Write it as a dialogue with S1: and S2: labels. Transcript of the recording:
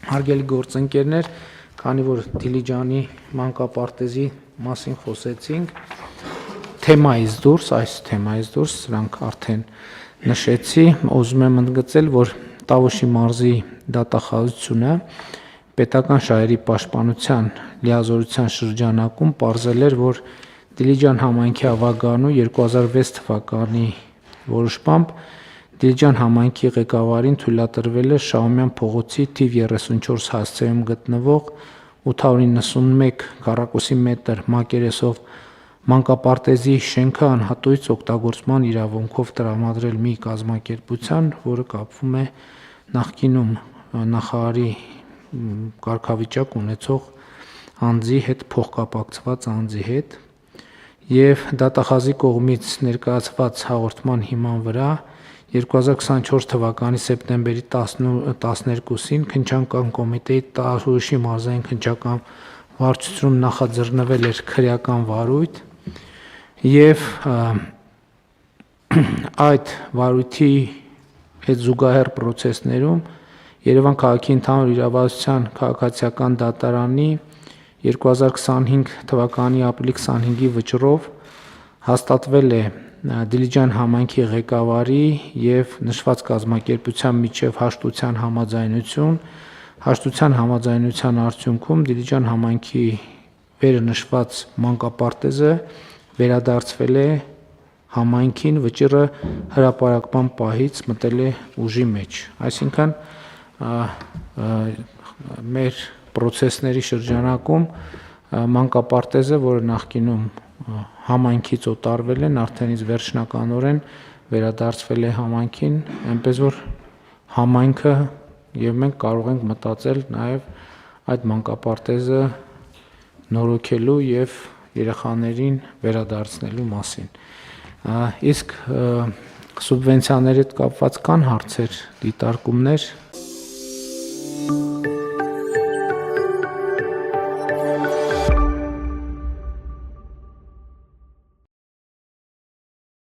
S1: Հարգելի գործընկերներ, քանի որ Դիլիջանի մանկապարտեզի մասին խոսեցինք, այս թեմայից դուրս սրանք արդեն նշեցի, ուզում եմ ընդգծել, որ Տավուշի մարզի դատախազությունը պետական շահերի պաշտպանության լիազորության շրջանակում պարզել էր, որ Դիլիջան համայնքի ավագանու 2006 թվականի որոշմամբ Դիլիջան համայնքի ղեկավարին թույլատրվել է Շահումյան փողոցի թիվ 34 հասցեում գտնվող 891 քառակուսի մետր մակերեսով մանկապարտեզի շենքը անհատույց օգտագործման իրավունքով տրամադրել մի կազմակերպության, որը կապվում է նախկինում նախարարի կարգավիճակ ունեցող անձի հետ, փոխկապակցված անձի հետ, եւ դատախազի կողմից ներկայացված հաղորդման հիման վրա 2024 թվականի սեպտեմբերի 12-ին քննչական կոմիտեի Տավուշի մարզային քննչական վարչությունում նախաձեռնվել էր քրեական վարույթ եւ այդ վարույթի հետ զուգահեռ պրոցեսներում Երևան քաղաքի ընդհանուր իրավասության քաղաքացիական դատարանի 2025 թվականի ապրիլի 25-ի վճռով հաստատվել է Դիլիջան համայնքի ղեկավարի եւ նշված կազմակերպության միջև հաշտության համաձայնություն, հաշտության համաձայնության արդյունքում Դիլիջան համայնքի վերը նշված մանկապարտեզը վերադարձվել է համայնքին, վճիռը հրապարակման պահից մտել է ուժի մեջ, այսինքն մեր պրոցեսների շրջանակում մանկապարտեզը, որը նախկինում համայնքից օտարվել են, արդեն իսկ վերջնականորեն վերադարձվել է համայնքին, այնպես որ համայնքը եւ մենք կարող ենք մտածել նաեւ այդ մանկապարտեզը նորոգելու եւ երեխաներին վերադարձնելու մասին։ Իսկ սուբվենցիաների հետ կապված կան հարցեր, դիտարկումներ։